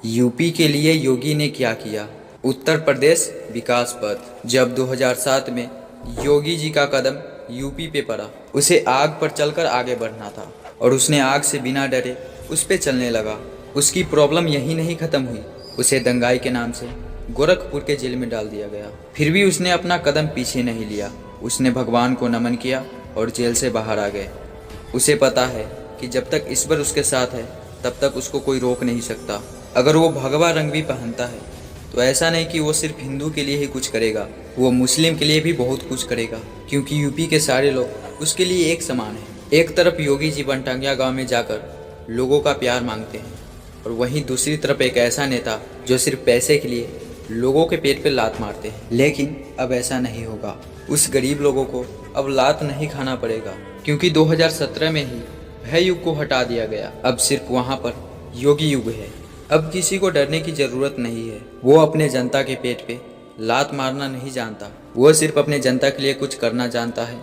UP के लिए योगी ने क्या किया। उत्तर प्रदेश विकास पथ। जब 2007 में योगी जी का कदम यूपी पे पड़ा, उसे आग पर चलकर आगे बढ़ना था और उसने आग से बिना डरे उस पे चलने लगा। उसकी प्रॉब्लम यही नहीं खत्म हुई, उसे दंगाई के नाम से गोरखपुर के जेल में डाल दिया गया। फिर भी उसने अपना कदम पीछे नहीं लिया। उसने भगवान को नमन किया और जेल से बाहर आ गए। उसे पता है कि जब तक ईश्वर उसके साथ है तब तक उसको कोई रोक नहीं सकता। अगर वो भगवा रंग भी पहनता है तो ऐसा नहीं कि वो सिर्फ हिंदू के लिए ही कुछ करेगा, वो मुस्लिम के लिए भी बहुत कुछ करेगा, क्योंकि यूपी के सारे लोग उसके लिए एक समान हैं। एक तरफ योगी जी बनटांगिया गांव में जाकर लोगों का प्यार मांगते हैं और वहीं दूसरी तरफ एक ऐसा नेता जो सिर्फ पैसे के लिए लोगों के पेट पे लात मारते हैं। लेकिन अब ऐसा नहीं होगा। उस गरीब लोगों को अब लात नहीं खाना पड़ेगा, क्योंकि 2017 में ही भय युग को हटा दिया गया। अब सिर्फ वहाँ पर योगी युग है। अब किसी को डरने की जरूरत नहीं है। वो अपने जनता के पेट पे लात मारना नहीं जानता, वो सिर्फ अपने जनता के लिए कुछ करना जानता है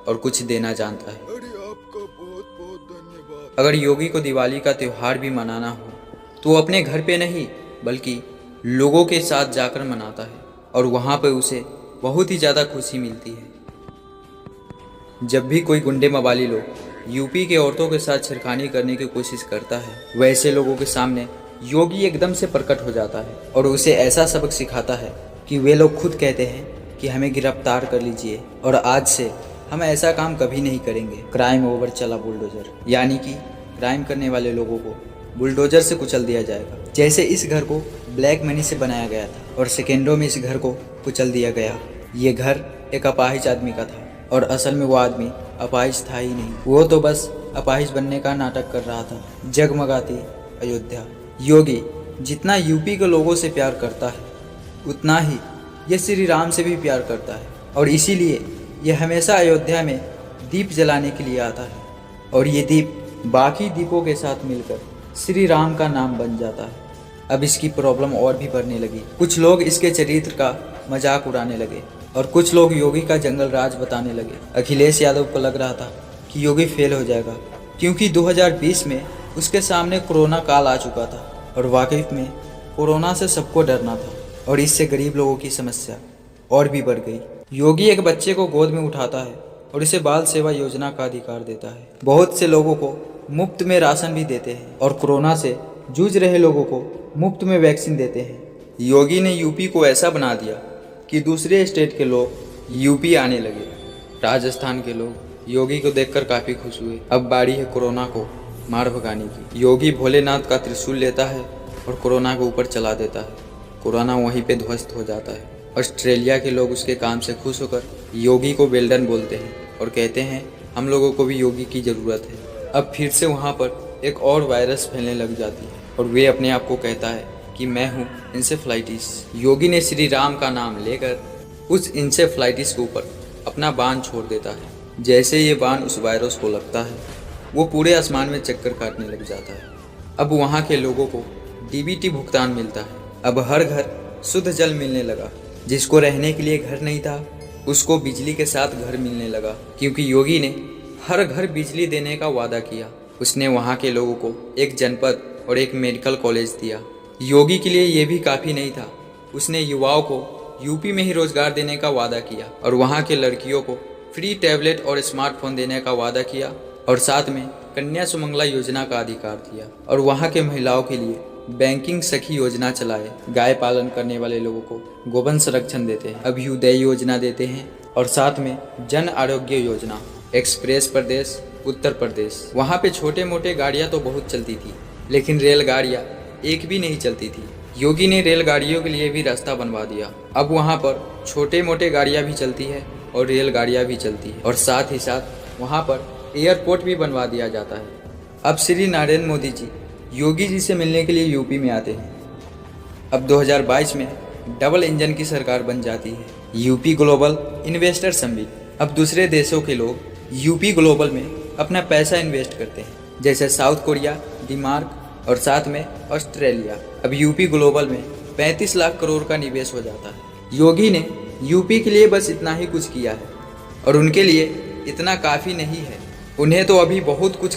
और कुछ देना जानता है। आपका बहुत बहुत धन्यवाद। अगर योगी को दिवाली का त्यौहार भी मनाना हो तो वो अपने घर पे नहीं बल्कि लोगों के साथ जाकर मनाता है और वहाँ पे उसे बहुत ही ज़्यादा खुशी मिलती है। जब भी कोई गुंडे मवाली लोग यूपी के औरतों के साथ छेड़खानी करने की कोशिश करता है, वैसे लोगों के सामने योगी एकदम से प्रकट हो जाता है और उसे ऐसा सबक सिखाता है कि वे लोग खुद कहते हैं कि हमें गिरफ्तार कर लीजिए और आज से हम ऐसा काम कभी नहीं करेंगे। क्राइम ओवर चला बुलडोजर, यानी कि क्राइम करने वाले लोगों को बुलडोजर से कुचल दिया जाएगा। जैसे इस घर को ब्लैक मनी से बनाया गया था और सेकेंडों में इस घर को कुचल दिया गया। ये घर एक अपाहिज आदमी का था और असल में वो आदमी अपाहिज था ही नहीं, वो तो बस अपाहिज बनने का नाटक कर रहा था। जगमगाती अयोध्या। योगी जितना यूपी के लोगों से प्यार करता है उतना ही ये श्री राम से भी प्यार करता है और इसीलिए ये हमेशा अयोध्या में दीप जलाने के लिए आता है और ये दीप बाकी दीपों के साथ मिलकर श्री राम का नाम बन जाता है। अब इसकी प्रॉब्लम और भी बढ़ने लगी। कुछ लोग इसके चरित्र का मजाक उड़ाने लगे और कुछ लोग योगी का जंगल राज बताने लगे। अखिलेश यादव को लग रहा था कि योगी फेल हो जाएगा, क्योंकि 2020 में उसके सामने कोरोना काल आ चुका था और वाकई में कोरोना से सबको डरना था और इससे गरीब लोगों की समस्या और भी बढ़ गई। योगी एक बच्चे को गोद में उठाता है और इसे बाल सेवा योजना का अधिकार देता है। बहुत से लोगों को मुफ्त में राशन भी देते हैं और कोरोना से जूझ रहे लोगों को मुफ्त में वैक्सीन देते हैं। योगी ने यूपी को ऐसा बना दिया कि दूसरे स्टेट के लोग यूपी आने लगे। राजस्थान के लोग योगी को देखकर काफ़ी खुश हुए। अब बारी है कोरोना को मार भगाने की। योगी भोलेनाथ का त्रिशूल लेता है और कोरोना के ऊपर चला देता है। कोरोना वहीं पे ध्वस्त हो जाता है। ऑस्ट्रेलिया के लोग उसके काम से खुश होकर योगी को वेल्डन बोलते हैं और कहते हैं हम लोगों को भी योगी की ज़रूरत है। अब फिर से वहाँ पर एक और वायरस फैलने लग जाती है और वे अपने आप को कहता है कि मैं हूँ इंसेफ्लाइटिस। योगी ने श्री राम का नाम लेकर उस इंसेफ्लाइटिस के ऊपर अपना बाण छोड़ देता है। जैसे ये बाण उस वायरस को लगता है वो पूरे आसमान में चक्कर काटने लग जाता है। अब वहाँ के लोगों को डीबीटी भुगतान मिलता है। अब हर घर शुद्ध जल मिलने लगा। जिसको रहने के लिए घर नहीं था उसको बिजली के साथ घर मिलने लगा, क्योंकि योगी ने हर घर बिजली देने का वादा किया। उसने वहाँ के लोगों को एक जनपद और एक मेडिकल कॉलेज दिया। योगी के लिए ये भी काफ़ी नहीं था, उसने युवाओं को यूपी में ही रोजगार देने का वादा किया और वहाँ के लड़कियों को फ्री टैबलेट और स्मार्टफोन देने का वादा किया और साथ में कन्या सुमंगला योजना का अधिकार दिया और वहाँ के महिलाओं के लिए बैंकिंग सखी योजना चलाए। गाय पालन करने वाले लोगों को गोवंश संरक्षण देते हैं, अभ्युदय योजना देते हैं और साथ में जन आरोग्य योजना। एक्सप्रेस प्रदेश उत्तर प्रदेश, वहाँ पे छोटे मोटे गाड़ियाँ तो बहुत चलती थी लेकिन रेलगाड़ियाँ एक भी नहीं चलती थी। योगी ने रेलगाड़ियों के लिए भी रास्ता बनवा दिया। अब वहाँ पर छोटे मोटे गाड़ियाँ भी चलती है और रेलगाड़ियाँ भी चलती है और साथ ही साथ वहाँ पर एयरपोर्ट भी बनवा दिया जाता है। अब श्री नरेंद्र मोदी जी योगी जी से मिलने के लिए यूपी में आते हैं। अब 2022 में डबल इंजन की सरकार बन जाती है। UP global investor summit. अब दूसरे देशों के लोग यूपी ग्लोबल में अपना पैसा इन्वेस्ट करते हैं, जैसे साउथ कोरिया, डेनमार्क और साथ में ऑस्ट्रेलिया। अब यूपी ग्लोबल में 35 लाख करोड़ का निवेश हो जाता है। योगी ने यूपी के लिए बस इतना ही कुछ किया है और उनके लिए इतना काफ़ी नहीं है। उन्हें तो अभी बहुत कुछ